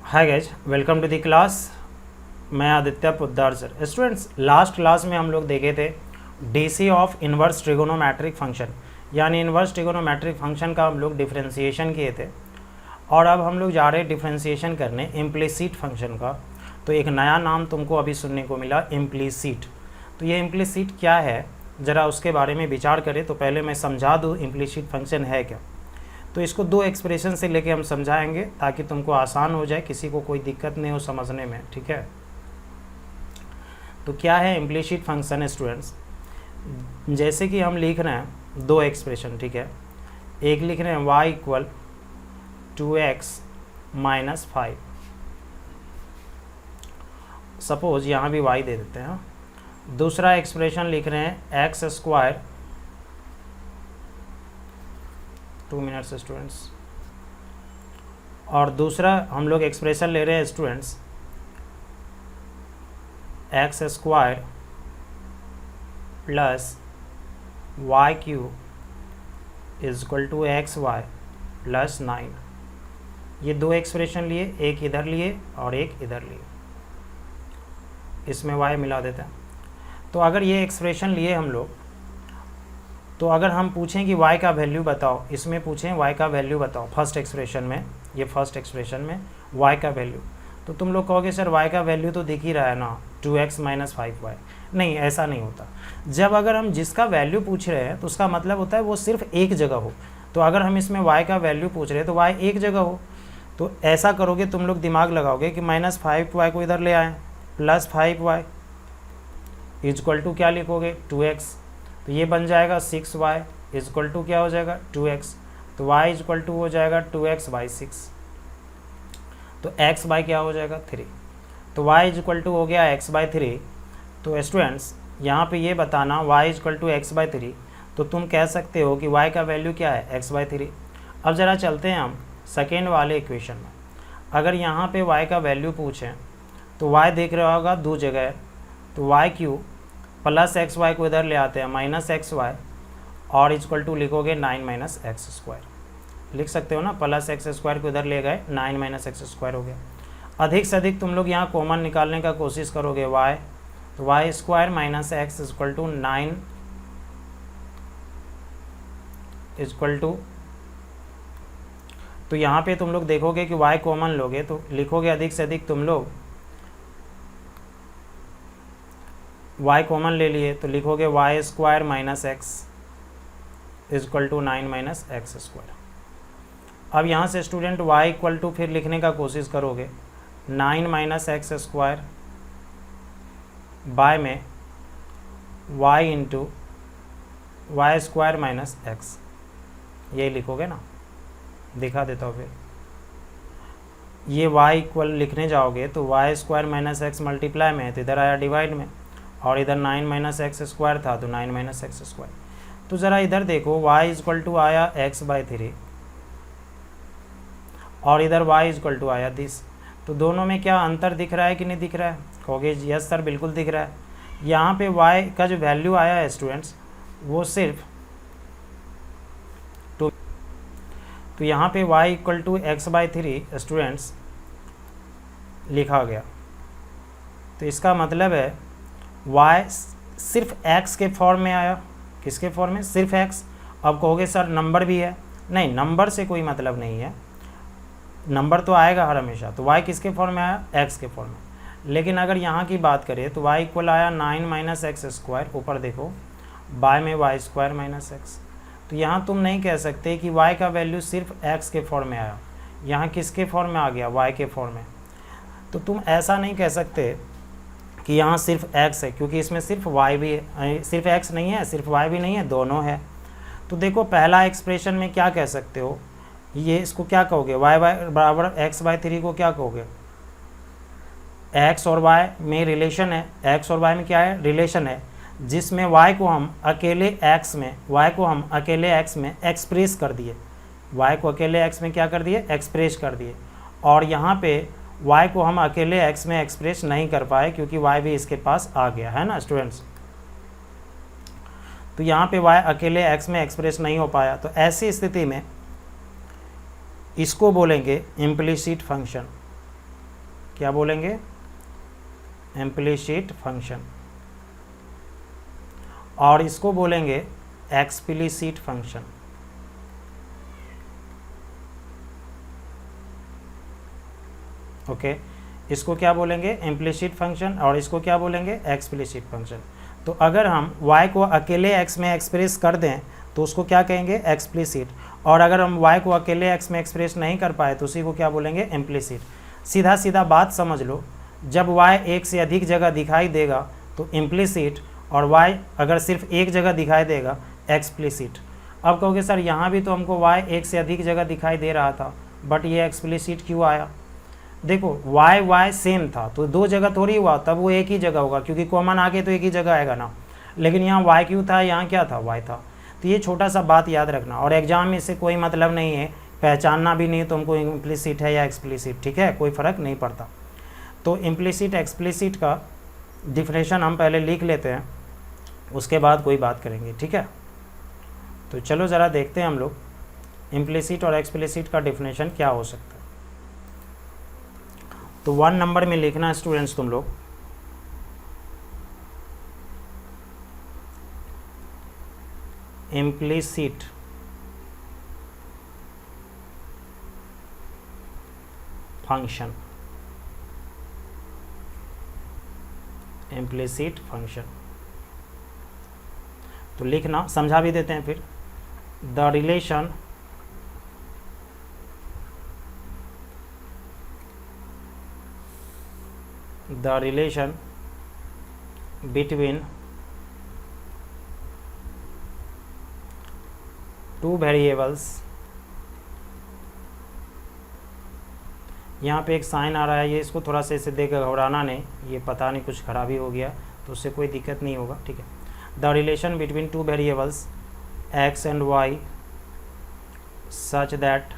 Hi guys, welcome to the class. मैं Aditya Poddar sir. Students, last class में हम लोग देखे थे DC of inverse trigonometric function, यानी इन्वर्स ट्रिगोनोमेट्रिक फंक्शन का हम लोग डिफरेंशिएशन किए थे। और अब हम लोग जा रहे हैं डिफरेंशिएशन करने इम्प्लिसिट फंक्शन का। तो एक नया नाम तुमको अभी सुनने को मिला, इम्प्लिसिट। तो ये इम्प्लिसिट क्या है, ज़रा उसके बारे में विचार करें। तो पहले मैं समझा दूँ इम्प्लिसिट फंक्शन है क्या। तो इसको दो एक्सप्रेशन से लेके हम समझाएंगे ताकि तुमको आसान हो जाए, किसी को कोई दिक्कत नहीं हो समझने में, ठीक है। तो क्या है इम्प्लिसिट फंक्शन स्टूडेंट्स, जैसे कि हम लिख रहे हैं दो एक्सप्रेशन, ठीक है। एक लिख रहे हैं y equal 2x minus 5, suppose यहाँ भी y दे देते हैं। दूसरा एक्सप्रेशन लिख रहे हैं एक्स स्क्वायर, 2 मिनट्स स्टूडेंट्स। और दूसरा हम लोग एक्सप्रेशन ले रहे हैं students X square plus Y cube is equal to X Y plus 9। ये दो एक्सप्रेशन लिए, एक इधर लिए और एक इधर लिए, इसमें y मिला देते हैं। तो अगर ये एक्सप्रेशन लिए हम लोग, तो अगर हम पूछें कि y का वैल्यू बताओ, इसमें पूछें y का वैल्यू बताओ, फर्स्ट एक्सप्रेशन में, ये फर्स्ट एक्सप्रेशन में y का वैल्यू, तो तुम लोग कहोगे सर y का वैल्यू तो दिख ही रहा है ना, 2x माइनस 5y। नहीं, ऐसा नहीं होता। जब अगर हम जिसका वैल्यू पूछ रहे हैं तो उसका मतलब होता है वो सिर्फ एक जगह हो। तो अगर हम इसमें y का वैल्यू पूछ रहे हैं तो y एक जगह हो। तो ऐसा करोगे, तुम लोग दिमाग लगाओगे कि माइनस 5y को इधर ले आएँ, plus 5y is equal to क्या लिखोगे, 2x। तो ये बन जाएगा 6y इज इक्वल टू क्या हो जाएगा, 2x। तो y इज इक्वल टू हो जाएगा 2x बाई 6। तो x बाई क्या हो जाएगा, 3। तो y इज इक्वल टू हो गया x बाई 3। तो स्टूडेंट्स यहाँ पे ये बताना y is equal to x by 3, तो तुम कह सकते हो कि y का वैल्यू क्या है, x बाई 3। अब ज़रा चलते हैं हम सेकेंड वाले इक्वेशन में। अगर यहाँ पे y का वैल्यू पूछें तो y देख रहा होगा दो जगह है, तो y cube plus X Y को इधर ले आते हैं, माइनस एक्स वाई, और इक्वल टू लिखोगे 9 माइनस एक्स स्क्वायर। लिख सकते हो ना, प्लस एक्स स्क्वायर को इधर ले गए, 9 माइनस एक्स स्क्वायर हो गया। अधिक से अधिक तुम लोग यहाँ कॉमन निकालने का कोशिश करोगे y, तो Y square minus X equal to 9 equal to, तो यहाँ पे तुम लोग देखोगे कि y कॉमन लोगे तो लिखोगे अधिक से अधिक तुम लोग y कॉमन ले लिए तो लिखोगे Y square minus X equal to 9 minus X square. अब यहाँ से स्टूडेंट y इक्वल टू फिर लिखने का कोशिश करोगे 9 माइनस एक्स स्क्वायर बाय में y into Y square minus X, ये लिखोगे ना। दिखा देता हूँ फिर, ये y इक्वल लिखने जाओगे तो Y square minus X multiply में है तो इधर आया डिवाइड में, और इधर 9 माइनस एक्स स्क्वायर था तो 9 माइनस एक्स स्क्वायर। तो ज़रा इधर देखो, y इक्वल टू आया x बाई 3 और इधर y इक्वल टू आया दिस। तो दोनों में क्या अंतर दिख रहा है कि नहीं दिख रहा है, कहोगे यस सर बिल्कुल दिख रहा है। यहाँ पे y का जो वैल्यू आया है स्टूडेंट्स वो सिर्फ 2, तो यहाँ पे y equal to X by 3 students लिखा गया। तो इसका मतलब है y सिर्फ x के फॉर्म में आया। किसके फॉर्म में, सिर्फ x। अब कहोगे सर नंबर भी है, नहीं नंबर से कोई मतलब नहीं है, नंबर तो आएगा हर हमेशा। तो y किसके फॉर्म में आया, x के फॉर्म में। लेकिन अगर यहाँ की बात करें तो y इक्वल आया 9 माइनस एक्स स्क्वायर, ऊपर देखो बाय में वाई स्क्वायर माइनस एक्स। तो यहाँ तुम नहीं कह सकते कि y का वैल्यू सिर्फ x के फॉर्म में आया, यहाँ किसके फॉर्म में आ गया, y के फॉर्म में। तो तुम ऐसा नहीं कह सकते कि यहाँ सिर्फ x है, क्योंकि इसमें सिर्फ y भी है, सिर्फ x नहीं है, सिर्फ y भी नहीं है, दोनों है। तो देखो पहला एक्सप्रेशन में क्या कह सकते हो, ये इसको क्या कहोगे, y बराबर x बाई 3 को क्या कहोगे, x और y में रिलेशन है, x और y में क्या है, रिलेशन है, जिसमें y को हम अकेले x में एक्सप्रेस कर दिए, y को अकेले x में क्या कर दिए, एक्सप्रेस कर दिए। और यहाँ पे y को हम अकेले x में एक्सप्रेस नहीं कर पाए क्योंकि y भी इसके पास आ गया है ना स्टूडेंट्स। तो यहाँ पे y अकेले x में एक्सप्रेस नहीं हो पाया, तो ऐसी स्थिति में इसको बोलेंगे इम्प्लिसिट फंक्शन। क्या बोलेंगे, इम्प्लिसिट फंक्शन, और इसको बोलेंगे एक्सप्लिसिट फंक्शन। ओके, इसको क्या बोलेंगे, इम्प्लिसिट फंक्शन, और इसको क्या बोलेंगे, एक्सप्लिसिट फंक्शन। तो अगर हम y को अकेले x में एक्सप्रेस कर दें तो उसको क्या कहेंगे, एक्सप्लिसिट, और अगर हम y को अकेले x में एक्सप्रेस नहीं कर पाए तो उसी को क्या बोलेंगे, इम्प्लिसिट। सीधा सीधा बात समझ लो, जब y एक से अधिक जगह दिखाई देगा तो इम्प्लिसिट, और y अगर सिर्फ एक जगह दिखाई देगा एक्सप्लिसिट। अब कहोगे सर यहाँ भी तो हमको y एक से अधिक जगह दिखाई दे रहा था, बट ये एक्सप्लिसिट क्यों आया। देखो y सेम था तो दो जगह थोड़ी हुआ, तब वो एक ही जगह होगा, क्योंकि कॉमन आके तो एक ही जगह आएगा ना। लेकिन यहाँ y क्यों था, यहाँ क्या था, y था। तो ये छोटा सा बात याद रखना, और एग्जाम में इससे कोई मतलब नहीं है, पहचानना भी नहीं तुमको इम्प्लिसिट है या एक्सप्लिसिट, ठीक है, कोई फ़र्क नहीं पड़ता। तो इम्प्लिसिट एक्सप्लिसिट का डिफिनेशन हम पहले लिख लेते हैं, उसके बाद कोई बात करेंगे, ठीक है। तो चलो ज़रा देखते हैं हम लोग इम्प्लिसिट और एक्सप्लिसिट का डिफिनेशन क्या हो सकता है। तो 1 नंबर में लिखना स्टूडेंट्स तुम लोग, इम्प्लिसिट फंक्शन, इम्प्लिसिट फंक्शन। तो लिखना, समझा भी देते हैं फिर, the relation between two variables, यहाँ पे एक साइन आ रहा है, ये इसको थोड़ा सा इसे देकर घबराना नहीं, ये पता नहीं कुछ खराबी हो गया तो उससे कोई दिक्कत नहीं होगा, ठीक है। The relation between two variables x and y such that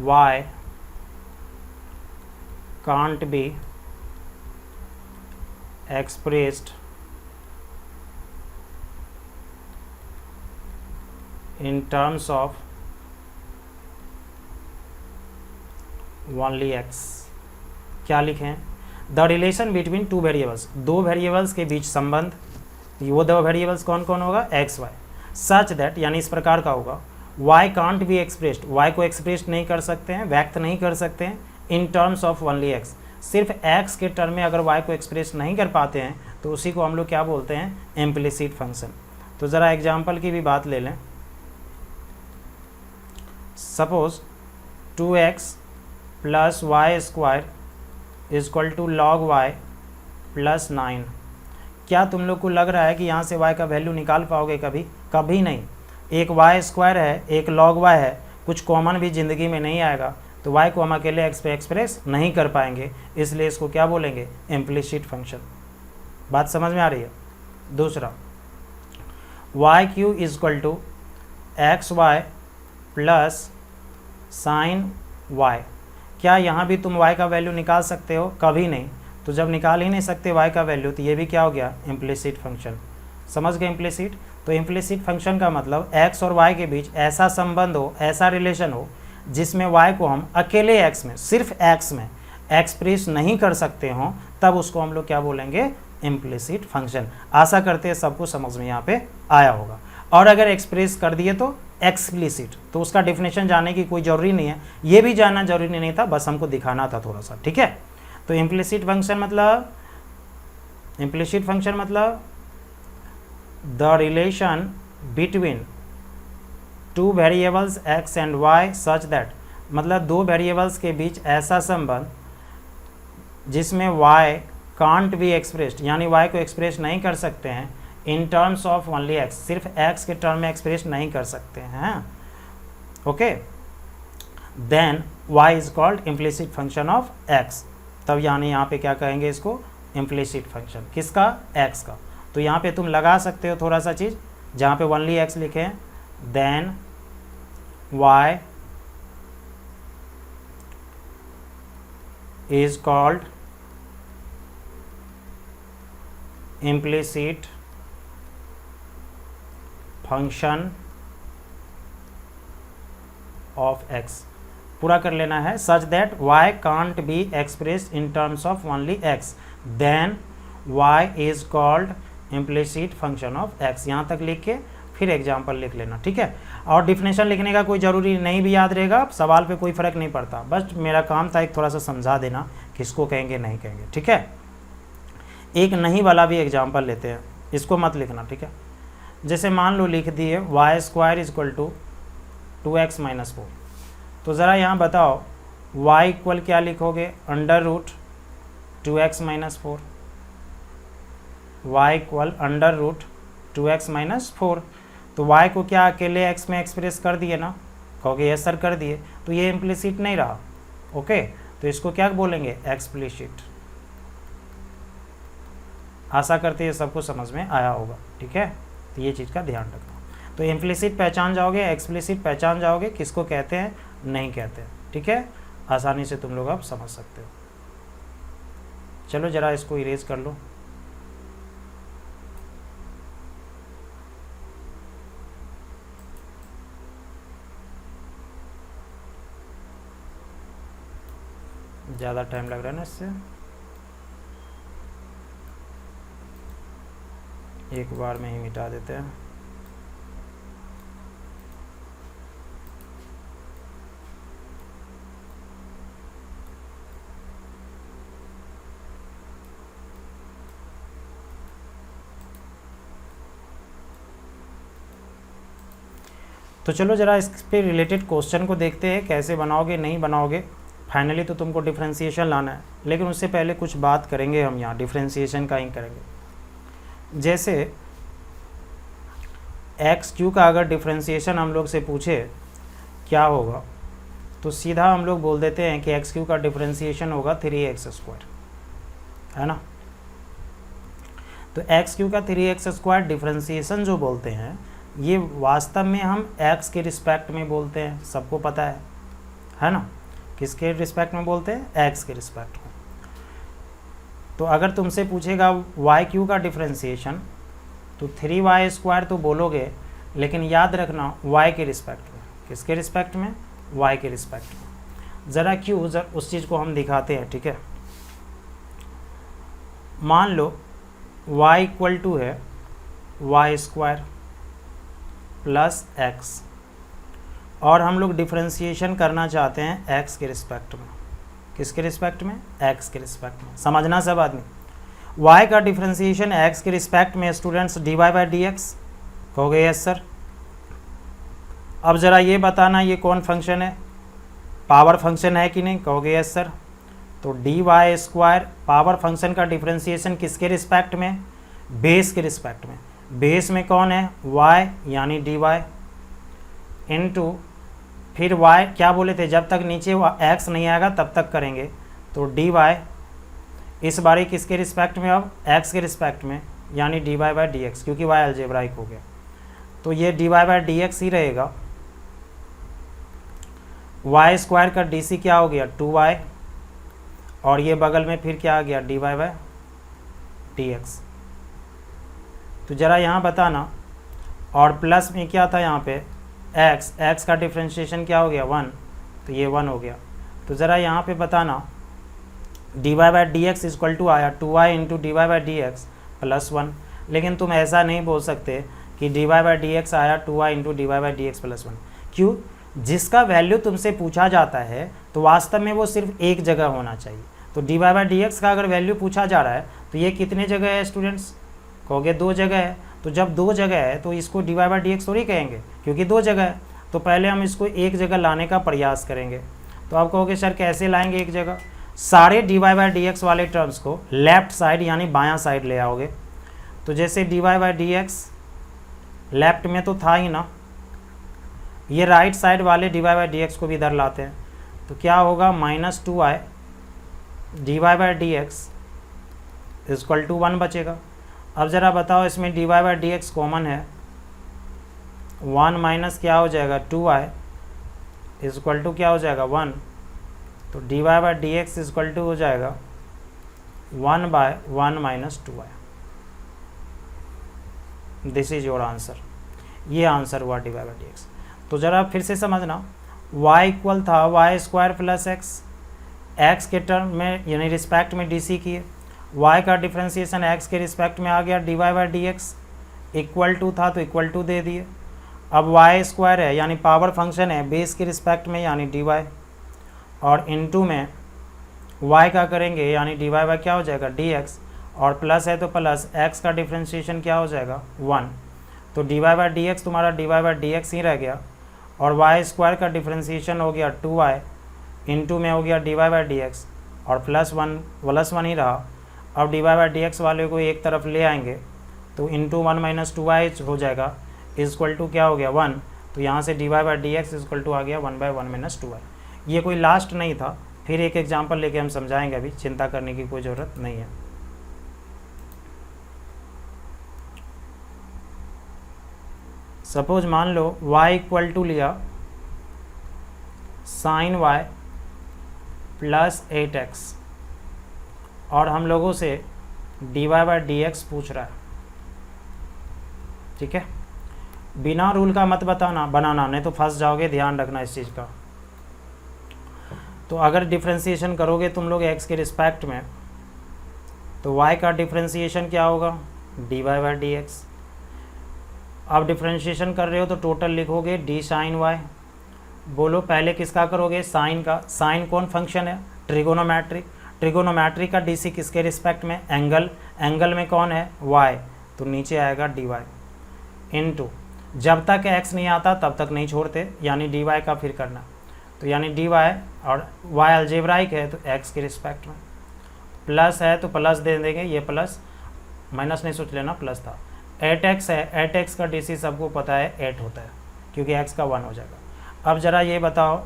y can't be expressed in terms of only x। क्या लिखें, the relation between two variables, दो वेरिएबल्स के बीच संबंध, वो दो वेरिएबल्स कौन कौन होगा, एक्स वाई, सच दैट यानी इस प्रकार का होगा, y can't be expressed, y को एक्सप्रेस नहीं कर सकते हैं, व्यक्त नहीं कर सकते हैं, in terms of only x, सिर्फ x के टर्म में अगर y को एक्सप्रेस नहीं कर पाते हैं तो उसी को हम लोग क्या बोलते हैं, इम्प्लिसिट फंक्शन। तो ज़रा एग्जाम्पल की भी बात ले लें, suppose 2x plus Y square is equal to log y plus 9। क्या तुम लोग को लग रहा है कि यहाँ से y का वैल्यू निकाल पाओगे कभी, कभी नहीं। एक वाई स्क्वायर है, एक लॉग y है, कुछ कॉमन भी ज़िंदगी में नहीं आएगा, तो y को हम अकेले x पे एक्सप्रेस नहीं कर पाएंगे, इसलिए इसको क्या बोलेंगे, इम्प्लिसिट फंक्शन। बात समझ में आ रही है। दूसरा, Y cube is equal to X Y plus sine y। क्या यहाँ भी तुम y का वैल्यू निकाल सकते हो, कभी नहीं। तो जब निकाल ही नहीं सकते y का वैल्यू तो ये भी क्या हो गया, इम्प्लिसिट फंक्शन। समझ गए इम्प्लिसिट। तो इम्प्लिसिट फंक्शन का मतलब x और y के बीच ऐसा संबंध हो, ऐसा रिलेशन हो जिसमें y को हम अकेले x में, सिर्फ x में एक्सप्रेस नहीं कर सकते हों, तब उसको हम लोग क्या बोलेंगे, इम्प्लिसिट फंक्शन। आशा करते हैं सबको समझ में यहाँ पे आया होगा। और अगर एक्सप्रेस कर दिए तो एक्सप्लिसिट, तो उसका डिफिनेशन जानने की कोई ज़रूरी नहीं है, ये भी जानना जरूरी नहीं था, बस हमको दिखाना था थोड़ा सा, ठीक है। तो इम्प्लिसिट फंक्शन मतलब the relation between two variables x and y such that, मतलब दो वेरिएबल्स के बीच ऐसा संबंध जिसमें y कांट बी एक्सप्रेस्ड, यानी y को एक्सप्रेस नहीं कर सकते हैं, in terms of only x, सिर्फ x के टर्म में एक्सप्रेस नहीं कर सकते हैं, okay, then y is called implicit function of x। तब यानी यहाँ पे क्या कहेंगे इसको, इम्प्लिसिट फंक्शन, किसका, x का। तो यहाँ पे तुम लगा सकते हो थोड़ा सा चीज़, जहाँ पे ओनली x लिखे हैं, then y is called implicit function of x। पूरा कर लेना है। Such that y can't be express in terms of only x, then y is called implicit function of x। यहाँ तक लिख के फिर एग्जाम्पल लिख लेना, ठीक है। और डिफिनेशन लिखने का कोई ज़रूरी नहीं भी याद रहेगा, सवाल पे कोई फ़र्क नहीं पड़ता, बस मेरा काम था एक थोड़ा सा समझा देना किसको कहेंगे नहीं कहेंगे, ठीक है। एक नहीं वाला भी एग्जाम्पल लेते हैं, इसको मत लिखना, ठीक है। जैसे मान लो लिख दिए Y square equal to 2x minus 4, तो ज़रा यहाँ बताओ y इक्वल क्या लिखोगे, under root 2x minus 4, y equal under root 2x minus 4। तो y को क्या अकेले x में एक्सप्रेस कर दिए ना, कहोगे यस सर कर दिए, तो ये इम्प्लिसिट नहीं रहा, ओके। तो इसको क्या बोलेंगे, एक्सप्लिसिट। आशा करते हैं सबको समझ में आया होगा, ठीक है। तो ये चीज़ का ध्यान रखना। तो इम्प्लिसिट पहचान जाओगे, एक्सप्लिसिट पहचान जाओगे, किसको कहते हैं नहीं कहते हैं, ठीक है। आसानी से तुम लोग अब समझ सकते हो। चलो ज़रा इसको इरेज कर लो। ज़्यादा टाइम लग रहा है ना इससे, एक बार में ही मिटा देते हैं। तो चलो ज़रा इस पे रिलेटेड क्वेश्चन को देखते हैं, कैसे बनाओगे नहीं बनाओगे। फाइनली तो तुमको डिफ्रेंशिएशन लाना है, लेकिन उससे पहले कुछ बात करेंगे हम यहाँ, डिफ्रेंशिएशन का ही करेंगे। जैसे एक्स क्यू का अगर डिफ्रेंशिएशन हम लोग से पूछे क्या होगा, तो सीधा हम लोग बोल देते हैं कि एक्स क्यू का डिफ्रेंशिएशन होगा 3x², है ना। तो एक्स क्यू का 3x² डिफ्रेंशिएशन जो बोलते हैं, ये वास्तव में हम x के रिस्पेक्ट में बोलते हैं, सबको पता है ना। किसके रिस्पेक्ट में बोलते हैं, x के रिस्पेक्ट में। तो अगर तुमसे पूछेगा वाई क्यू का डिफ्रेंशिएशन, तो 3y² तो बोलोगे, लेकिन याद रखना y के रिस्पेक्ट में। किसके रिस्पेक्ट में, y के रिस्पेक्ट में। ज़रा क्यों, उस चीज़ को हम दिखाते हैं, ठीक है। मान लो y इक्वल टू है y² प्लस x, और हम लोग डिफ्रेंशिएशन करना चाहते हैं x के रिस्पेक्ट में। किसके रिस्पेक्ट में, x के रिस्पेक्ट में। समझना सब आदमी, y का डिफ्रेंशिएशन x के रिस्पेक्ट में स्टूडेंट्स dy/dx, कहोगे यस सर। अब ज़रा ये बताना ये कौन फंक्शन है, पावर फंक्शन है कि नहीं, कहोगे यस सर। तो dy² पावर फंक्शन का डिफ्रेंशिएशन किसके रिस्पेक्ट में, बेस के रिस्पेक्ट में। बेस में कौन है, y यानी dy इनटू, फिर y क्या बोले थे, जब तक नीचे x नहीं आएगा तब तक करेंगे। तो dy इस बारी किसके रिस्पेक्ट में, अब x के रिस्पेक्ट में, यानी dy/dx, क्योंकि y अलजेब्राइक हो गया, तो ये dy/dx ही रहेगा। y² का dc क्या हो गया, 2y, और ये बगल में फिर क्या आ गया, dy/dx। तो ज़रा यहाँ बताना, और प्लस में क्या था यहाँ पे, x का डिफ्रेंशिएशन क्या हो गया, 1, तो ये 1 हो गया। तो ज़रा यहाँ पे बताना dy/dx इक्वल टू आया 2y इंटू dy/dx प्लस 1, लेकिन तुम ऐसा नहीं बोल सकते कि dy/dx आया 2y इंटू dy/dx प्लस 1। क्यों, जिसका वैल्यू तुमसे पूछा जाता है तो वास्तव में वो सिर्फ एक जगह होना चाहिए। तो dy/dx का अगर वैल्यू पूछा जा रहा है तो ये कितने जगह है स्टूडेंट्स, कहोगे 2 जगह है। तो जब 2 जगह है तो इसको dy/dx थोड़ी कहेंगे, क्योंकि 2 जगह है। तो पहले हम इसको एक जगह लाने का प्रयास करेंगे। तो आप कहोगे सर कैसे लाएंगे एक जगह, सारे dy/dx वाले टर्म्स को लेफ्ट साइड यानी बायां साइड ले आओगे। तो जैसे dy/dx लेफ्ट में तो था ही ना, ये राइट साइड वाले dy/dx को भी इधर लाते हैं। तो क्या होगा, -2y dy/dx इक्वल टू 1 बचेगा। अब ज़रा बताओ इसमें dy/dx कॉमन है, 1 माइनस क्या हो जाएगा, 2y इक्वल टू क्या हो जाएगा, 1। तो dy/dx इक्वल टू हो जाएगा 1/1 minus 2y। This is your answer, ये आंसर हुआ dy/dx। तो ज़रा फिर से समझना, y इक्वल था वाई स्क्वायर प्लस एक्स के टर्म में यानी रिस्पेक्ट में डी सी किए, y का डिफ्रेंसिएशन x के रिस्पेक्ट में आ गया dy by D x, equal to था तो इक्वल टू दे दिए। अब वाई स्क्वायर है यानी पावर फंक्शन है बेस के रिस्पेक्ट में यानी dy, और इनटू में y का करेंगे यानी dy बाई क्या हो जाएगा dx, और प्लस है तो प्लस x का डिफ्रेंशिएशन क्या हो जाएगा 1, तो dy बाई डी एक्स तुम्हारा dy बाई डी एक्स ही रह गया, और वाई स्क्वायर का डिफ्रेंशिएशन हो गया 2y, इनटू में हो गया dy बाई डी एक्स, और प्लस वन ही रहा। अब dy बाई डी एक्स वाले को एक तरफ ले आएंगे तो इंटू 1 माइनस 2y हो जाएगा, इक्वल टू क्या हो गया 1, तो यहाँ से dy by D x equal to आ गया 1 बाई 1 माइनस 2y। ये कोई लास्ट नहीं था, फिर एक एग्जाम्पल लेके हम समझाएंगे, अभी चिंता करने की कोई ज़रूरत नहीं है। सपोज मान लो y इक्वल टू लिया साइन y प्लस 8x, और हम लोगों से dy बाई डी एक्स पूछ रहा है, ठीक है। बिना रूल का मत बनाना, नहीं तो फंस जाओगे, ध्यान रखना इस चीज़ का। तो अगर डिफ्रेंसिएशन करोगे तुम लोग x के रिस्पेक्ट में, तो y का डिफ्रेंसिएशन क्या होगा dy बाई डी एक्स। अब डिफ्रेंशिएशन कर रहे हो तो टोटल लिखोगे डी साइन वाई। बोलो पहले किसका करोगे, साइन का। साइन कौन फंक्शन है, ट्रिगोनोमेट्री। ट्रिगोनोमेट्री का डीसी किसके रिस्पेक्ट में, एंगल में कौन है y, तो नीचे आएगा dy इनटू, जब तक x नहीं आता तब तक नहीं छोड़ते, यानी dy का फिर करना, तो यानी dy, और y अलजेब्राइक है तो x के रिस्पेक्ट में, प्लस है तो प्लस दे देंगे, ये प्लस माइनस नहीं सोच लेना, प्लस था। 8x है, 8x का डीसी सबको पता है 8 होता है, क्योंकि x का 1 हो जाएगा। अब ज़रा ये बताओ,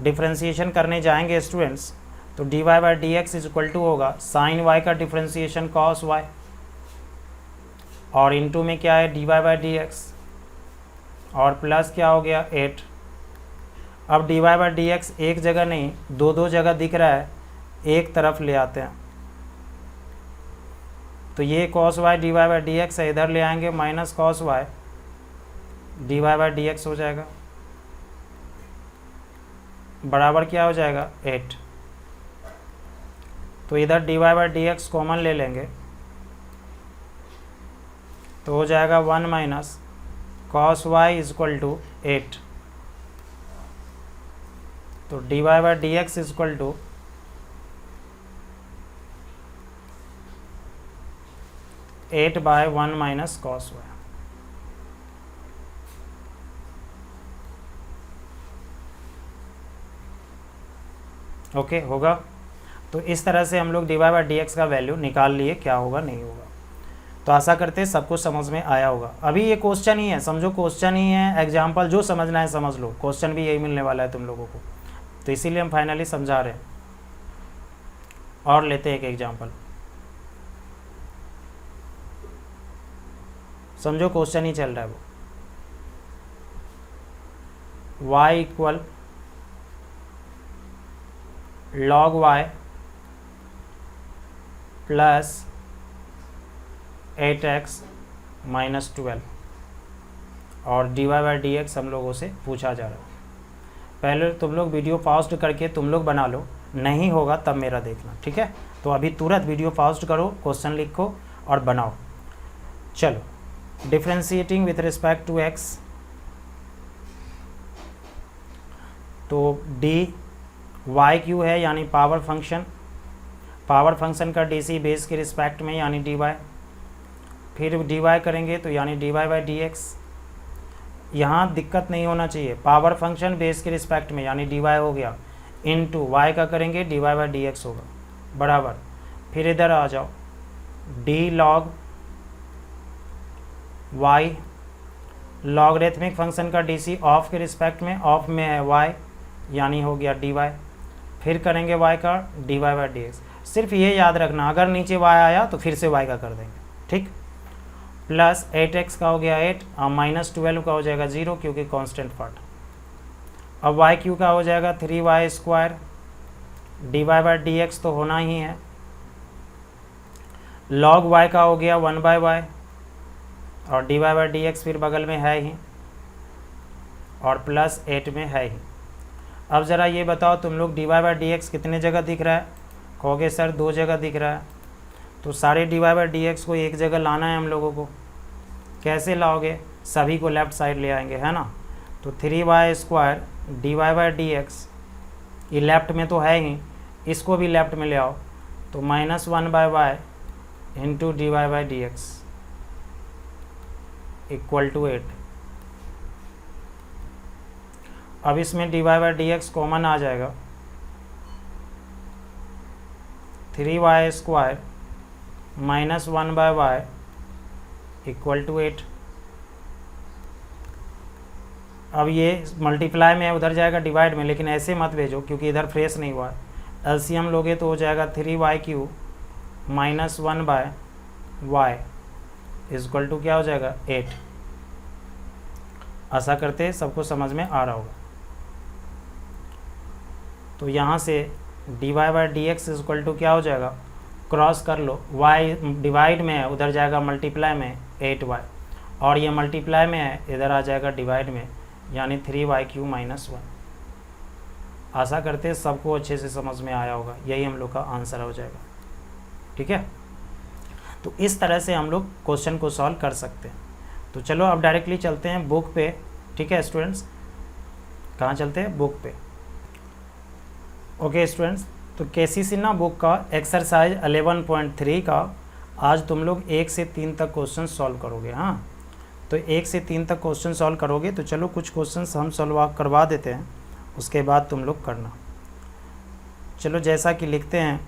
डिफ्रेंसिएशन करने जाएंगे स्टूडेंट्स, तो dy by D X is equal to होगा साइन y का डिफ्रेंसिएशन कॉस y, और इनटू में क्या है dy बाई डी एक्स, और प्लस क्या हो गया 8। अब dy बाई डी एक्स एक जगह नहीं दो जगह दिख रहा है, एक तरफ ले आते हैं, तो ये cos y dy by D x है, इधर ले आएंगे minus cos y dy by D x हो जाएगा, बराबर क्या हो जाएगा 8। तो इधर dy by D x common ले लेंगे तो हो जाएगा 1 minus cos y is equal to 8, तो dy by D X is equal to 8 by 1 minus cos y। Okay होगा। तो इस तरह से हम लोग dy बाई डी एक्स का वैल्यू निकाल लिए, क्या होगा नहीं होगा। तो आशा करते हैं सबको समझ में आया होगा। अभी ये क्वेश्चन ही है, समझो क्वेश्चन ही है, एग्जाम्पल जो समझना है समझ लो, क्वेश्चन भी यही मिलने वाला है तुम लोगों को, तो इसीलिए हम फाइनली समझा रहे हैं। और लेते हैं एक एग्जाम्पल, समझो क्वेश्चन ही चल रहा है वो। y equal log y plus 8x minus 12, और dy बाई डी एक्स हम लोगों से पूछा जा रहा है। पहले तुम लोग वीडियो पॉज करके तुम लोग बना लो, नहीं होगा तब मेरा देखना, ठीक है। तो अभी तुरंत वीडियो पॉज करो, क्वेश्चन लिखो और बनाओ। चलो, differentiating with respect to x, तो डी वाई क्यू है यानी पावर फंक्शन, पावर फंक्शन का डीसी बेस के रिस्पेक्ट में यानी dy, फिर dy करेंगे तो यानी dy बाई डी एक्स। यहाँ दिक्कत नहीं होना चाहिए, पावर फंक्शन बेस के रिस्पेक्ट में यानी dy हो गया, इनटू y का करेंगे dy बाई डी एक्स होगा, बराबर। फिर इधर आ जाओ, d log y, logarithmic function का डीसी ऑफ के रिस्पेक्ट में, ऑफ में है y यानी हो गया dy, फिर करेंगे y का dy बाई डी एक्स। सिर्फ ये याद रखना, अगर नीचे y आया तो फिर से y का कर देंगे, ठीक। प्लस 8x का हो गया 8, और माइनस 12 का हो जाएगा 0 क्योंकि कांस्टेंट पार्ट। अब वाई क्यू का हो जाएगा 3y square, dy by D x तो होना ही है, log y का हो गया 1 बाई वाई, और dy बाई डी एक्स फिर बगल में है ही, और प्लस 8 में है ही, अब ज़रा ये बताओ तुम लोग dy बाई डी एक्स कितने जगह दिख रहा है? कहोगे सर 2 जगह दिख रहा है। तो सारे dy बाई डी एक्स को एक जगह लाना है हम लोगों को। कैसे लाओगे? सभी को लेफ़्ट साइड ले आएंगे, है ना। तो 3y² dy by D x, ये लेफ़्ट में तो है ही, इसको भी लेफ़्ट में ले आओ। तो -1/y into dy by D x equal to 8। अब इसमें dy by D x common आ जाएगा, 3y² -1/y इक्वल टू 8। अब ये मल्टीप्लाई में उधर जाएगा डिवाइड में, लेकिन ऐसे मत भेजो क्योंकि इधर फ्रेश नहीं हुआ है। एलसीएम लोगे तो हो जाएगा 3y³ -1/y इक्वल टू क्या हो जाएगा 8। ऐसा करते सबको समझ में आ रहा होगा। तो यहाँ से dy by D x equal to क्या हो जाएगा, क्रॉस कर लो, y डिवाइड में है उधर जाएगा मल्टीप्लाई में 8y, और ये मल्टीप्लाई में है इधर आ जाएगा डिवाइड में, यानी 3y³ -1। आशा करते हैं सबको अच्छे से समझ में आया होगा, यही हम लोग का आंसर हो जाएगा। ठीक है, तो इस तरह से हम लोग क्वेश्चन को सॉल्व कर सकते हैं। तो चलो अब डायरेक्टली चलते हैं बुक पे। ठीक है स्टूडेंट्स, कहाँ चलते हैं? बुक पे। ओके स्टूडेंट्स, तो केसीसी ना बुक का एक्सरसाइज 11.3 का आज तुम लोग 1 से 3 तक क्वेश्चन सॉल्व करोगे। हाँ, तो 1 से 3 तक क्वेश्चन सॉल्व करोगे। तो चलो कुछ क्वेश्चंस हम सॉल्व करवा देते हैं, उसके बाद तुम लोग करना। चलो जैसा कि लिखते हैं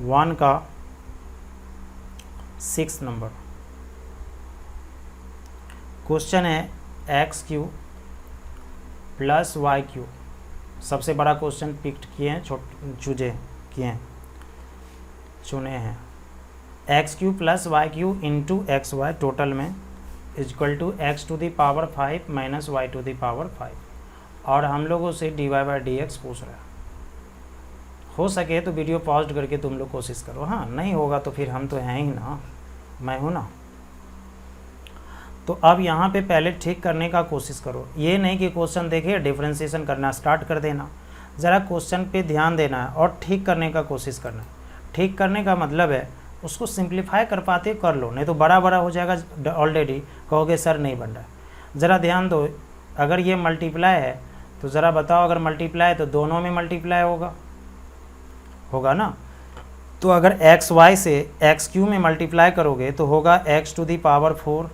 1 का 6 नंबर क्वेश्चन है x³ + y³। सबसे बड़ा क्वेश्चन पिक्ट किए हैं, चुने हैं। x³ + y³ into xy total में इक्वल टू x⁵ -y⁵। और हम लोगों से dy बाई डी एक्स पूछ रहा है। हो सके तो वीडियो पॉज करके तुम लोग कोशिश करो। हाँ, नहीं होगा तो फिर हम तो हैं ही ना, मैं हूँ ना। तो अब यहाँ पे पहले ठीक करने का कोशिश करो। ये नहीं कि क्वेश्चन देखे डिफ्रेंशिएशन करना स्टार्ट कर देना, ज़रा क्वेश्चन पे ध्यान देना है और ठीक करने का कोशिश करना है। ठीक करने का मतलब है उसको सिंप्लीफाई कर पाते कर लो, नहीं तो बड़ा बड़ा हो जाएगा ऑलरेडी, कहोगे सर नहीं बन रहा है। ज़रा ध्यान दो, अगर ये मल्टीप्लाई है तो ज़रा बताओ, अगर मल्टीप्लाई है तो दोनों में मल्टीप्लाई होगा ना। तो अगर xy से x³ में मल्टीप्लाई करोगे तो होगा x⁴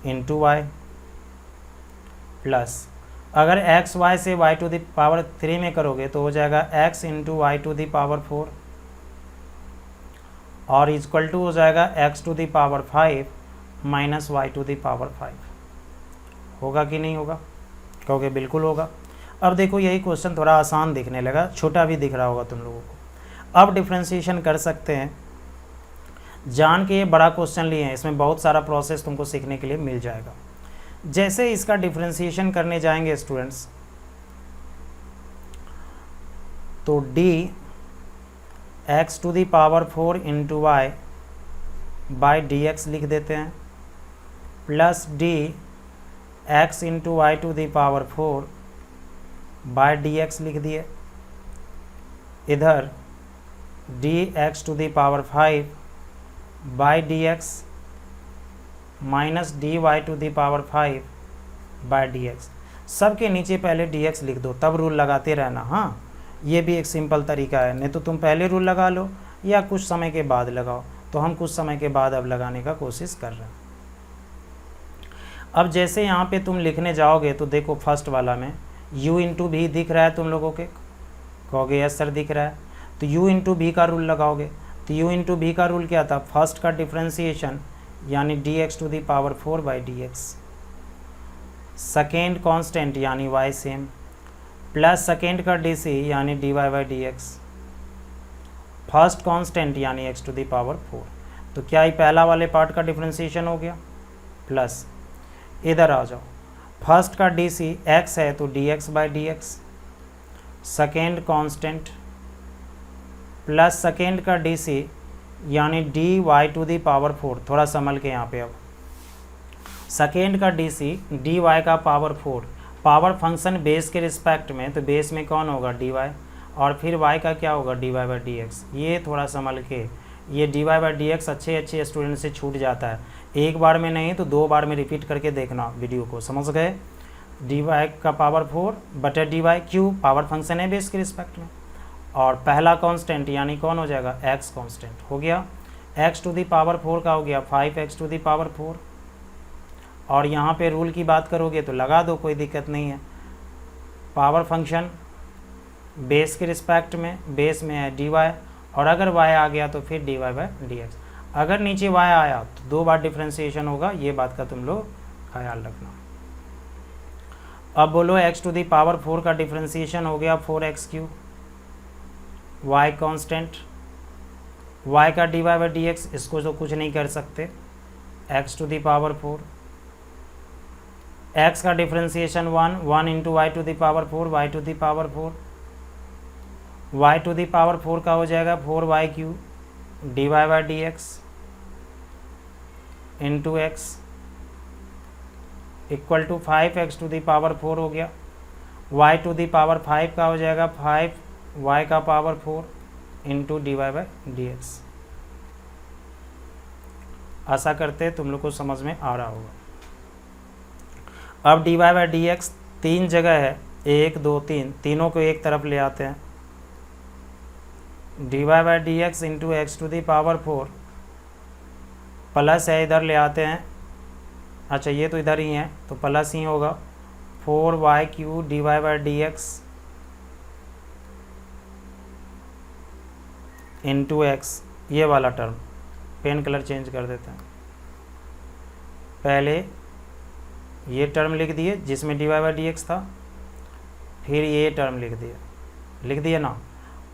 इंटू y, प्लस अगर xy से y⁴ में करोगे तो हो जाएगा x इंटू y⁴ और इक्वल टू हो जाएगा x⁵ -y⁵। होगा कि नहीं होगा? कहोगे बिल्कुल होगा। अब देखो यही क्वेश्चन थोड़ा आसान दिखने लगा, छोटा भी दिख रहा होगा तुम लोगों को। अब डिफ्रेंशिएशन कर सकते हैं। जान के ये बड़ा क्वेश्चन लिए हैं, इसमें बहुत सारा प्रोसेस तुमको सीखने के लिए मिल जाएगा। जैसे इसका डिफ्रेंशिएशन करने जाएंगे स्टूडेंट्स, तो d x⁴ into y by D x लिख देते हैं, plus d x into y⁴ by D x लिख दिए। इधर dx⁵ by D x minus dy⁵ by D x. सबके नीचे पहले dx लिख दो, तब रूल लगाते रहना। हाँ, ये भी एक सिंपल तरीका है, नहीं तो तुम पहले रूल लगा लो या कुछ समय के बाद लगाओ। तो हम कुछ समय के बाद अब लगाने का कोशिश कर रहे हैं। अब जैसे यहाँ पे तुम लिखने जाओगे तो देखो फर्स्ट वाला में u इंटू भी दिख रहा है तुम लोगों के, कहोगे यस सर दिख रहा है। तो u इंटू भी का रूल लगाओगे। तो u इंटू भी का रूल क्या था? फर्स्ट का डिफ्रेंशिएशन यानी dx⁴ by D x, second constant यानी y सेम, प्लस सेकेंड का डी सी यानी dy by D x, first constant यानी x⁴। तो क्या ये पहला वाले पार्ट का डिफ्रेंशिएशन हो गया, प्लस इधर आ जाओ, फर्स्ट का डी सी x है तो dx by D x, second constant plus second का डी सी यानी dy⁴। थोड़ा संभल के यहाँ पे, अब सेकेंड का डी सी dy का पावर 4, पावर फंक्शन बेस के रिस्पेक्ट में, तो बेस में कौन होगा, dy, और फिर y का क्या होगा, dy बाई डी एक्स। ये थोड़ा संभल के, ये dy बाई डी एक्स अच्छे स्टूडेंट से छूट जाता है, एक बार में नहीं तो 2 बार में रिपीट करके देखना वीडियो को, समझ गए। dy का पावर 4 बटे dy, क्यों, पावर फंक्शन है बेस के रिस्पेक्ट में, और पहला कांस्टेंट यानी कौन हो जाएगा, x कांस्टेंट हो गया। x टू दी पावर 4 का हो गया 5x टू दी पावर 4, और यहाँ पे रूल की बात करोगे तो लगा दो, कोई दिक्कत नहीं है। पावर फंक्शन बेस के रिस्पेक्ट में, बेस में है dy, और अगर y आ गया तो फिर dy बाई डी एक्स। अगर नीचे y आया तो 2 बार डिफ्रेंसिएशन होगा, ये बात का तुम लोग ख्याल रखना। अब बोलो x टू दी पावर 4 का डिफ्रेंसिएशन हो गया 4x3, y कांस्टेंट, y का dy बाई डी एक्स, इसको तो कुछ नहीं कर सकते, x to the power 4, x का differentiation 1 into y to the power 4, y to the power 4, y to the power 4 का हो जाएगा 4y3 dy by D x into x equal to 5x to the power 4 हो गया, y to the power 5 का हो जाएगा 5y का power 4 into d by D x. आशा करते तुम लोग को समझ में आ रहा होगा। अब डी बाई डी एक्स 3 जगह है, 1 2 3, तीनों को एक तरफ ले आते हैं, d by D x into x to the power 4 plus है, इधर ले आते हैं, अच्छा ये तो इधर ही है तो प्लस ही होगा 4y3 D by D x into x, ये वाला टर्म, पेन कलर चेंज कर देते हैं, पहले ये टर्म लिख दिए जिसमें डी बाई डी एक्स था, फिर ये टर्म लिख दिया ना।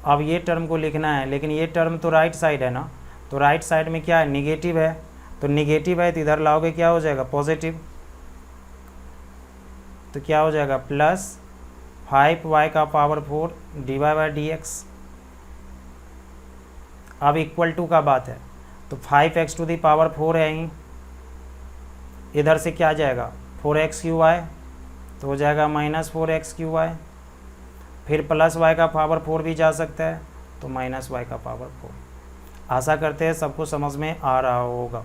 अब ये टर्म को लिखना है, लेकिन ये टर्म तो राइट साइड है ना, तो राइट साइड में क्या है, निगेटिव है, तो निगेटिव है तो इधर लाओगे क्या हो जाएगा, पॉजिटिव, तो क्या हो जाएगा प्लस 5y का power 4 D by D x. अब इक्वल टू का बात है तो 5x टू दी पावर 4 है ही, इधर से क्या जाएगा 4x3y, तो हो जाएगा माइनस 4x3y, फिर प्लस y का पावर 4 भी जा सकता है तो माइनस y का पावर 4। आशा करते हैं सबको समझ में आ रहा होगा।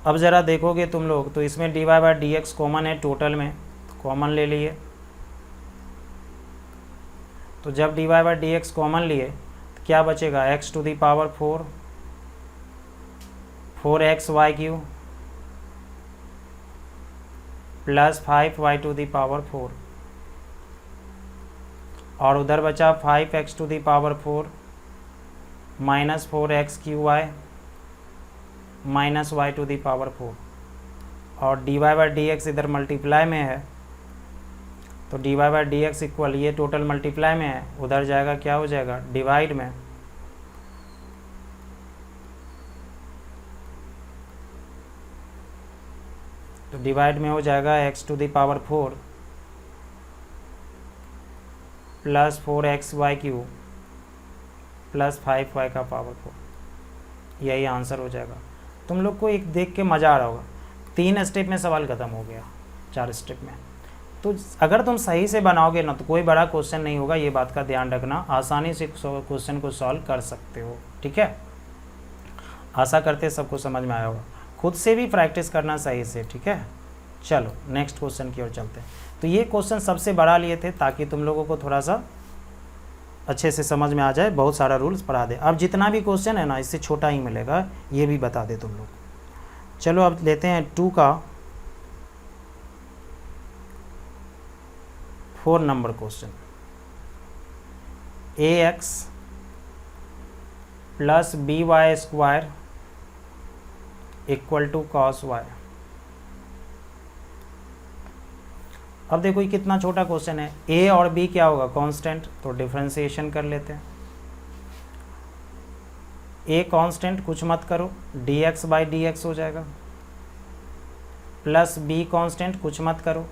अब ज़रा देखोगे तुम लोग तो इसमें d y by D x common है, टोटल में कॉमन ले लिए, तो जब d y by D x common लिए तो क्या बचेगा, x to the power 4x y3 plus 5y to the power 4, और उधर बचा 5x to the power 4 minus 4x3y minus y to the power 4, और d y by D x इधर multiply में है तो d y by D x equal, ये total multiply में है, उधर जाएगा क्या हो जाएगा डिवाइड में, तो डिवाइड में हो जाएगा x to the power 4 plus 4xy3 plus 5y का पावर 4, यही आंसर हो जाएगा। तुम लोग को एक देख के मज़ा आ रहा होगा, 3 स्टेप में सवाल ख़त्म हो गया, 4 स्टेप में। तो अगर तुम सही से बनाओगे ना तो कोई बड़ा क्वेश्चन नहीं होगा, ये बात का ध्यान रखना, आसानी से क्वेश्चन को सॉल्व कर सकते हो, ठीक है। आशा करते सबको समझ में आया होगा, खुद से भी प्रैक्टिस करना सही से, ठीक है। चलो नेक्स्ट क्वेश्चन की ओर चलते हैं। तो ये क्वेश्चन सबसे बड़ा लिए थे ताकि तुम लोगों को थोड़ा सा अच्छे से समझ में आ जाए, बहुत सारा रूल्स पढ़ा दे। अब जितना भी क्वेश्चन है ना इससे छोटा ही मिलेगा, ये भी बता दे तुम लोग। चलो अब लेते हैं 2 का 4 number question, ax plus by² equal to cos y। अब देखो ये कितना छोटा क्वेश्चन है, a और b क्या होगा कांस्टेंट, तो डिफरेंशिएशन कर लेते हैं। a कांस्टेंट कुछ मत करो, dx बाई डी एक्स हो जाएगा, प्लस b कांस्टेंट कुछ मत करो,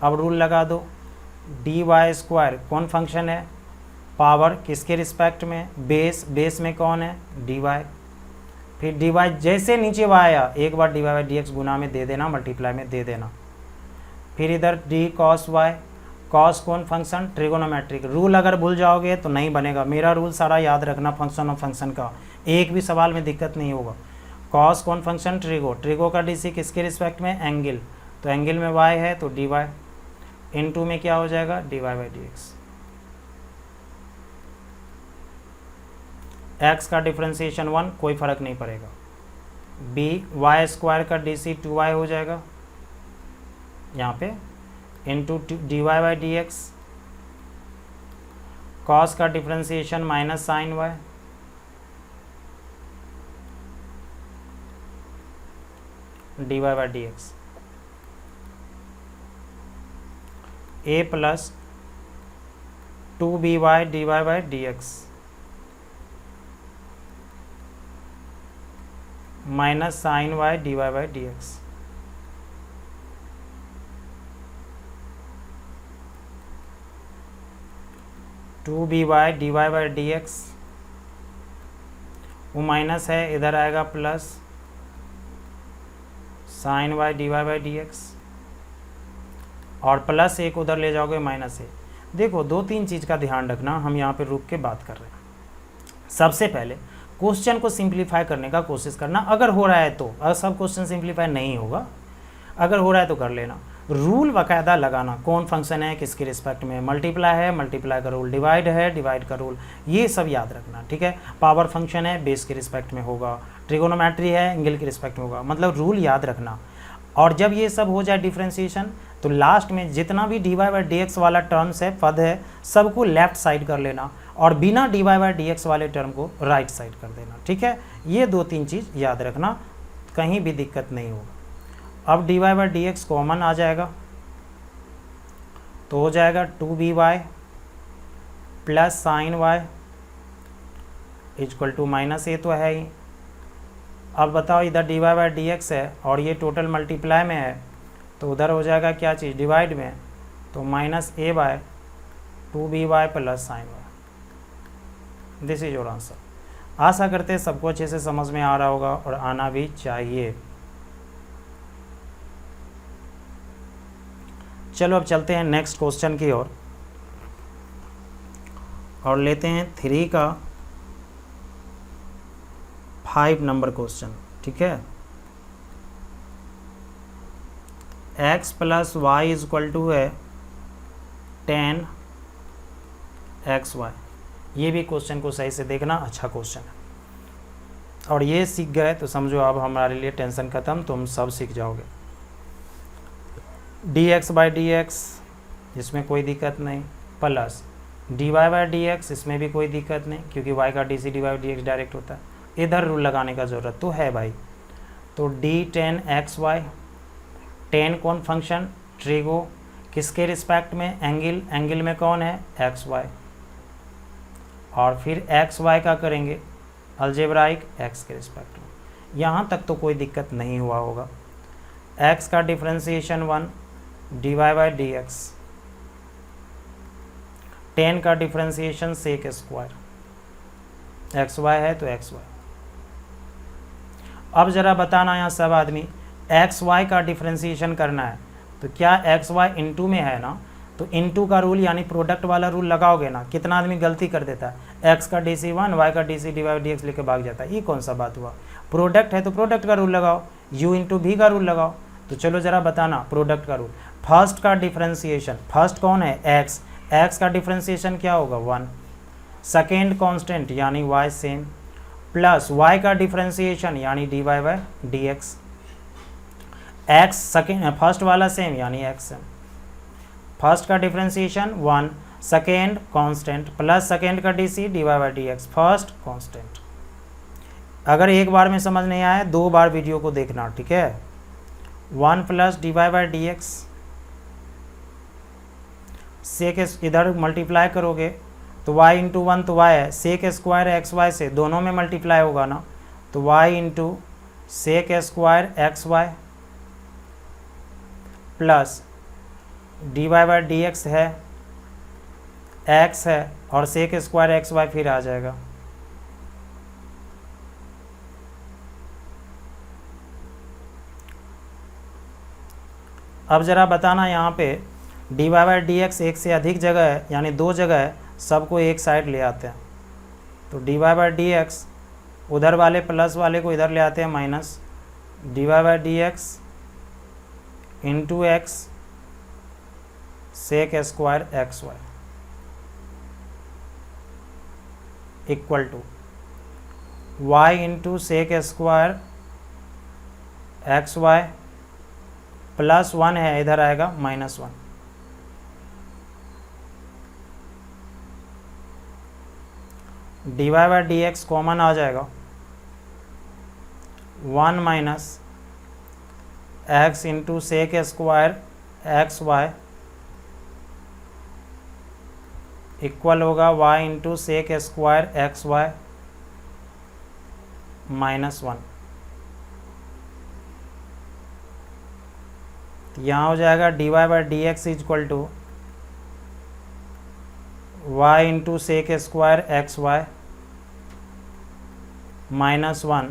अब रूल लगा दो, dy² कौन फंक्शन है, पावर किसके रिस्पेक्ट में, बेस में कौन है dy, फिर डिवाइड, जैसे नीचे y आया एक बार dy बाई डी एक्स गुना में दे देना, मल्टीप्लाई में दे देना। फिर इधर डी कॉस वाई, कॉस कौन फंक्शन, ट्रिगोनोमेट्रिक। रूल अगर भूल जाओगे तो नहीं बनेगा, मेरा रूल सारा याद रखना फंक्शन और फंक्शन का, एक भी सवाल में दिक्कत नहीं होगा। कॉस कौन फंक्शन, ट्रिगो, ट्रिगो का डीसी किसके रिस्पेक्ट में, एंगल, तो एंगल में y है तो dy, इनटू में क्या हो जाएगा dy by D x. x का डिफ्रेंसिएशन 1, कोई फर्क नहीं पड़ेगा। b वाई स्क्वायर का डीसी 2y हो जाएगा यहाँ पे, into d y by D x. Cos का differentiation minus sine y, d y by D x. a plus 2by dy by D x minus sine y dy by D x. Two b y d y by D x, वो minus है, इधर आएगा plus sine y d y by D x, और plus एक उधर ले जाओगे minus ए। देखो 2-3 चीज़ का ध्यान रखना, हम यहाँ पे रुक के बात कर रहे हैं। सबसे पहले क्वेश्चन को सिंप्लीफाई करने का कोशिश करना, अगर हो रहा है तो, अगर सब क्वेश्चन सिंप्लीफाई नहीं होगा, अगर हो रहा है तो कर लेना। रूल बाकायदा लगाना, कौन फंक्शन है किसके रिस्पेक्ट में, मल्टीप्लाई है मल्टीप्लाई का रूल, डिवाइड है डिवाइड का रूल, ये सब याद रखना, ठीक है। पावर फंक्शन है बेस के रिस्पेक्ट में होगा, ट्रिगोनोमेट्री है एंगल के रिस्पेक्ट में होगा, मतलब रूल याद रखना। और जब ये सब हो जाए डिफ्रेंशिएशन, तो लास्ट में जितना भी d y by D x वाला टर्म्स है, पद है, सबको लेफ्ट साइड कर लेना, और बिना d y by D x वाले टर्म को राइट साइड कर देना, ठीक है। ये 2-3 चीज़ याद रखना, कहीं भी दिक्कत नहीं होगा। अब d y by D x common आ जाएगा, तो हो जाएगा 2by plus sine y equal to minus a, तो है ही। अब बताओ इधर d y by D x है और ये टोटल मल्टीप्लाई में है, तो उधर हो जाएगा क्या चीज़, डिवाइड में, तो minus a by 2by plus sine y। This is your answer. आशा करते हैं सबको अच्छे से समझ में आ रहा होगा, और आना भी चाहिए। चलो अब चलते हैं नेक्स्ट क्वेश्चन की ओर, और लेते हैं 3 का 5 नंबर क्वेश्चन, ठीक है। x plus y is equal to है 10 xy। ये भी क्वेश्चन को सही से देखना, अच्छा क्वेश्चन है, और ये सीख गए तो समझो अब हमारे लिए टेंशन खत्म, तुम सब सीख जाओगे। D x by D x, इसमें कोई दिक्कत नहीं, plus d y by D x, इसमें भी कोई दिक्कत नहीं, क्योंकि y का D C d y d x direct होता है। इधर रूल लगाने का ज़रूरत तो है भाई, तो डी 10 xy, 10 कौन फंक्शन, ट्रिगो, किसके रिस्पेक्ट में, एंगल, एंगल में कौन है xy, और फिर xy का करेंगे अलजेब्राइक x के रिस्पेक्ट में। यहाँ तक तो कोई दिक्कत नहीं हुआ होगा। x का differentiation 1 d y by D x, 10 का differentiation sec square, x y है तो एक्स वाई। अब ज़रा बताना यहाँ सब आदमी, एक्स वाई का डिफ्रेंसिएशन करना है, तो क्या एक्स वाई इंटू में है ना, तो इंटू का रूल यानी प्रोडक्ट वाला रूल लगाओगे ना। कितना आदमी गलती कर देता है, एक्स का डी सी 1 वाई का D C d y d x लेके भाग जाता है, ये कौन सा बात हुआ। प्रोडक्ट है तो प्रोडक्ट का रूल लगाओ, u इंटू भी का रूल लगाओ। तो चलो ज़रा बताना प्रोडक्ट का रूल। फर्स्ट का डिफ्रेंसिएशन, फर्स्ट कौन है x, x का डिफ्रेंसिएशन क्या होगा 1, सेकेंड कांस्टेंट यानी y सेम, प्लस y का डिफ्रेंसिएशन यानी d y by D x, x second first वाला सेम यानी x सेम। फर्स्ट का differentiation 1, second constant, plus second का D C d y by D x, first constant. अगर एक बार में समझ नहीं आया 2 बार वीडियो को देखना, ठीक है। 1 plus d y by D x, sec इधर मल्टीप्लाई करोगे तो y इंटू 1 तो y है, सेक स्क्वायर एक्स वाई से दोनों में मल्टीप्लाई होगा ना, तो y into sec square x Y plus d y by D x है, x है, और सेक स्क्वायर एक्स वाई फिर आ जाएगा। अब ज़रा बताना यहाँ पे d y by D x एक से अधिक जगह है, यानी 2 जगह है, सबको एक साइड ले आते हैं। तो d y by D x उधर वाले प्लस वाले को इधर ले आते हैं minus, d y by D x into x sec square x y equal to y into sec square x Y plus 1 है, इधर आएगा -1। D y by D x common आ जाएगा, 1 minus x into sec square x y equal होगा y into sec square x y -1। तो यहाँ हो जाएगा d y by D x equal to y into sec square x y -1,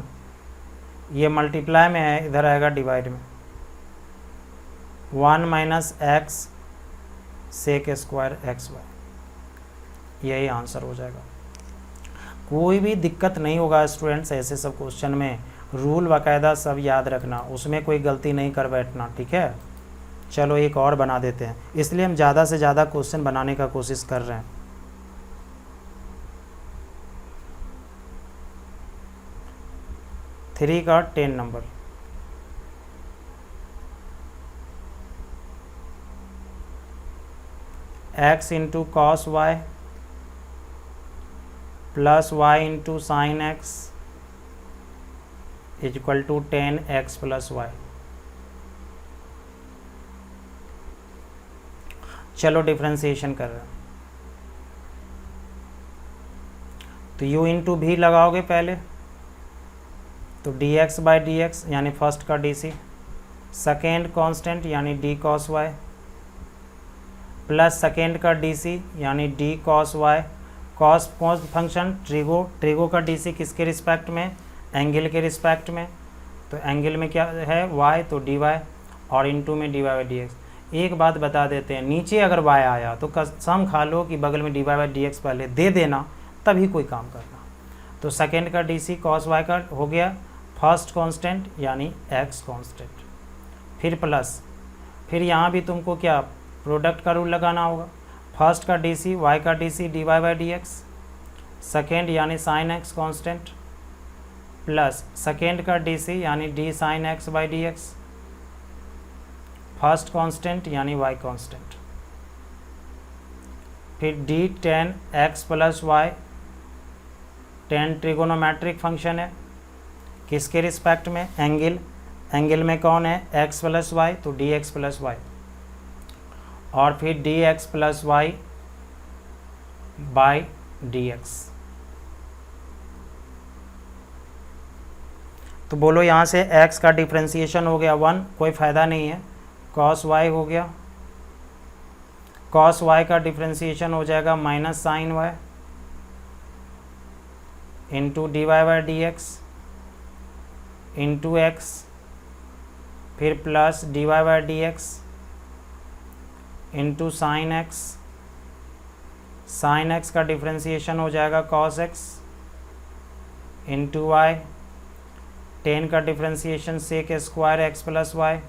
ये multiply में है, इधर आएगा डिवाइड में, 1 minus x sec square x y, यही आंसर हो जाएगा। कोई भी दिक्कत नहीं होगा स्टूडेंट्स, ऐसे सब क्वेश्चन में रूल बाकायदा सब याद रखना, उसमें कोई गलती नहीं कर बैठना, ठीक है। चलो एक और बना देते हैं, इसलिए हम ज़्यादा से ज़्यादा क्वेश्चन बनाने का कोशिश कर रहे हैं। थ्री का 10 number, x into cos y plus y into sine x equal to 10x plus y. चलो डिफ्रेंसिएशन कर रहे हैं, तो u इंटू भी लगाओगे पहले, तो dx बाई डी एक्स यानी फर्स्ट का डी सी, सेकेंड कांस्टेंट यानी d cos y plus second का डी सी यानी d cos y, cos function trigo, trigo का डी सी किसके रिस्पेक्ट में, एंगल के रिस्पेक्ट में, तो एंगल में क्या है y, तो डी वाई, और इंटू में d y by D x. एक बात बता देते हैं, नीचे अगर y आया तो कसम खा लो कि बगल में d y by D x पहले दे देना, तभी कोई काम करना। तो सेकेंड का डी सी कॉस वाई का हो गया फर्स्ट कांस्टेंट यानी x कांस्टेंट, फिर प्लस, फिर यहाँ भी तुमको क्या प्रोडक्ट का रूल लगाना होगा, फर्स्ट का डी सी वाई का D C d y by D x, second यानी sine x constant plus second का डी सी यानी d sine x by D x, first constant यानी y कांस्टेंट, फिर d tan x plus y, tan trigonometric function है, किसके respect में, angle, angle में कौन है x प्लस वाई, तो डी एक्स प्लस वाई, और फिर d x plus y by D x. तो बोलो यहाँ से x का डिफ्रेंसिएशन हो गया 1, कोई फ़ायदा नहीं है, कॉस वाई हो गया, कॉस वाई का डिफ्रेंसिएशन हो जाएगा minus sine y into d y by D x into x, फिर plus d y by D x into sine x, sine x का डिफ्रेंसिएशन हो जाएगा कॉस एक्स इंटू वाई, 10 का differentiation sec square x plus y,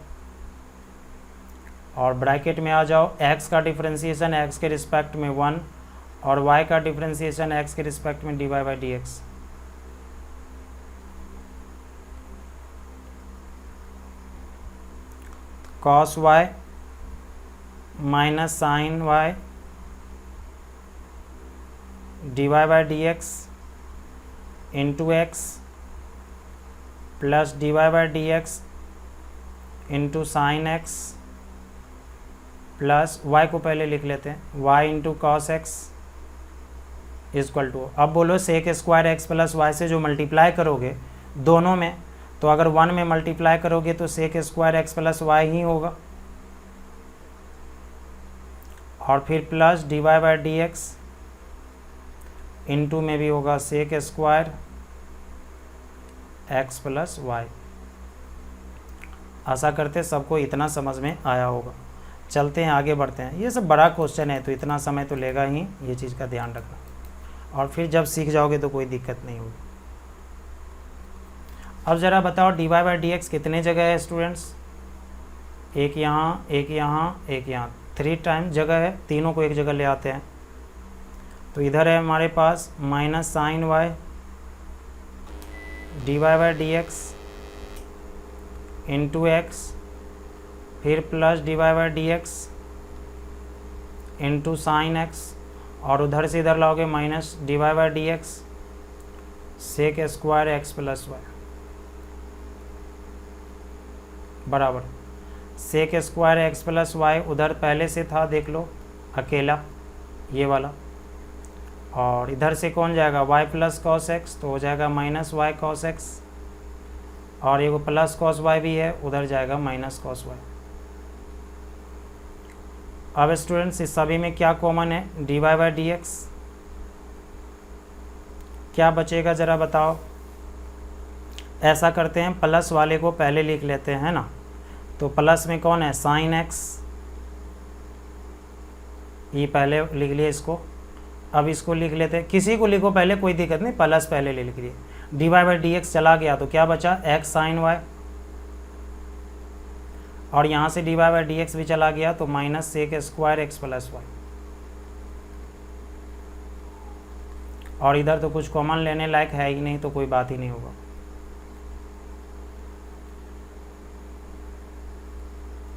और bracket में आ जाओ, x का डिफ्रेंसिएशन x के रिस्पेक्ट में 1 और y का डिफ्रेंसिएशन x के रिस्पेक्ट में d y by D x. Cos y minus sine y d y by D x into x plus d y by D x into sine x plus y को पहले लिख लेते हैं, y into cos x equal to, अब बोलो sec square x plus y से जो multiply करोगे दोनों में, तो अगर 1 में मल्टीप्लाई करोगे तो sec square x plus y ही होगा, और फिर plus d y by D x into में भी होगा sec square x plus y. आशा करते सबको इतना समझ में आया होगा। चलते हैं आगे बढ़ते हैं। ये सब बड़ा क्वेश्चन है तो इतना समय तो लेगा ही, ये चीज़ का ध्यान रखना, और फिर जब सीख जाओगे तो कोई दिक्कत नहीं होगी। अब ज़रा बताओ dy बाई डी एक्स कितने जगह है स्टूडेंट्स? एक यहाँ, एक यहाँ, एक यहाँ, 3 टाइम जगह है। तीनों को एक जगह ले आते हैं तो इधर है हमारे पास minus sine y dy by D x into x, फिर plus dy by D x into sine x, और उधर से इधर लाओगे minus dy by D x sec square x plus y बराबर sec square x plus y. उधर पहले से था, देख लो अकेला ये वाला, और इधर से कौन जाएगा y प्लस कॉस एक्स, तो हो जाएगा माइनस वाई कॉस एक्स, और ये प्लस कॉस वाई भी है, उधर जाएगा माइनस कॉस वाई। अब स्टूडेंट्स इस सभी में क्या कॉमन है? dy by D x. क्या बचेगा ज़रा बताओ? ऐसा करते हैं प्लस वाले को पहले लिख लेते हैं ना, तो प्लस में कौन है? साइन एक्स, ये पहले लिख लिए इसको। अब इसको लिख लेते हैं, किसी को लिखो पहले, कोई दिक्कत नहीं, प्लस पहले लिख लिए। dy बाई डी एक्स चला गया तो क्या बचा? एक्स साइन वाई, और यहाँ से dy बाई डी एक्स भी चला गया तो minus sec square x plus y, और इधर तो कुछ कॉमन लेने लायक है ही नहीं तो कोई बात ही नहीं होगा।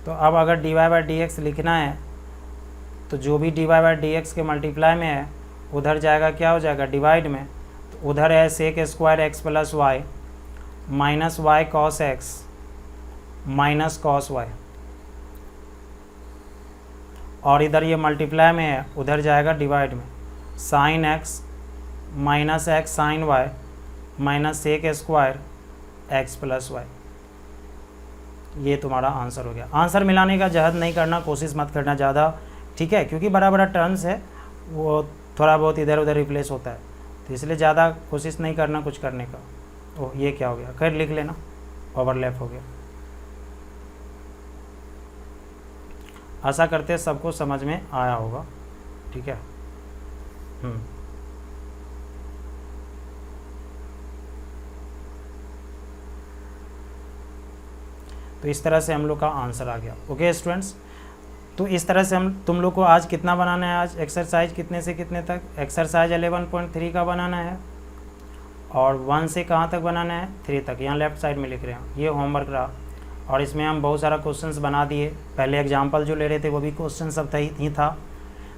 तो अब अगर dy बाई डी एक्स लिखना है तो जो भी dy बाई डी एक्स के मल्टीप्लाई में है उधर जाएगा, क्या हो जाएगा? डिवाइड में, तो उधर है sec square x plus y minus y cos x minus cos y, और इधर ये मल्टीप्लाई में है, उधर जाएगा डिवाइड में, sine x minus x sine y minus sec square x plus y. ये तुम्हारा आंसर हो गया। आंसर मिलाने का जहद नहीं करना, कोशिश मत करना ज़्यादा, ठीक है, क्योंकि बड़ा बड़ा टर्म्स है, वो थोड़ा बहुत इधर उधर रिप्लेस होता है, तो इसलिए ज़्यादा कोशिश नहीं करना कुछ करने का। ओह ये क्या हो गया? खैर लिख लेना, ओवरलैप हो गया। आशा करते सबको समझ में आया होगा, ठीक है। तो इस तरह से हम लोग का आंसर आ गया। ओके स्टूडेंट्स, तो इस तरह से हम तुम लोग को आज कितना बनाना है? आज एक्सरसाइज कितने से कितने तक? एक्सरसाइज 11.3 का बनाना है, और 1 से कहाँ तक बनाना है? 3 तक। यहाँ लेफ्ट साइड में लिख रहे हैं, ये होमवर्क रहा, और इसमें हम बहुत सारा क्वेश्चंस बना दिए। पहले एग्जाम्पल जो ले रहे थे वो भी क्वेश्चन सब ही था,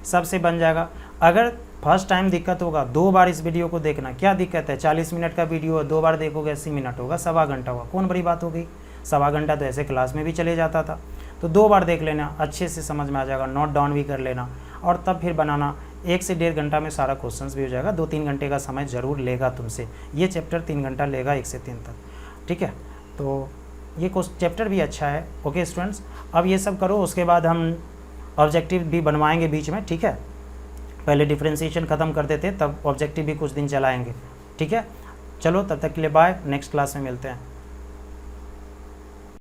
सबसे बन जाएगा। अगर फर्स्ट टाइम दिक्कत होगा 2 बार इस वीडियो को देखना। क्या दिक्कत है? 40 मिनट का वीडियो है, 2 बार देखोगे 80 मिनट होगा, सवा घंटा होगा, कौन बड़ी बात हो गई? सवा घंटा तो ऐसे क्लास में भी चले जाता था। तो 2 बार देख लेना, अच्छे से समझ में आ जाएगा, नोट डाउन भी कर लेना, और तब फिर बनाना। 1 से 1.5 घंटा में सारा क्वेश्चंस भी हो जाएगा। 2-3 घंटे का समय ज़रूर लेगा तुमसे, ये चैप्टर 3 घंटा लेगा, 1 से 3 तक, ठीक है। तो ये चैप्टर भी अच्छा है। ओके स्टूडेंट्स, अब ये सब करो, उसके बाद हम ऑब्जेक्टिव भी बनवाएंगे बीच में, ठीक है। पहले डिफ्रेंशिएशन ख़त्म कर देते, तब ऑब्जेक्टिव भी कुछ दिन चलाएँगे, ठीक है। चलो तब तक के लिए बाय, नेक्स्ट क्लास में मिलते हैं।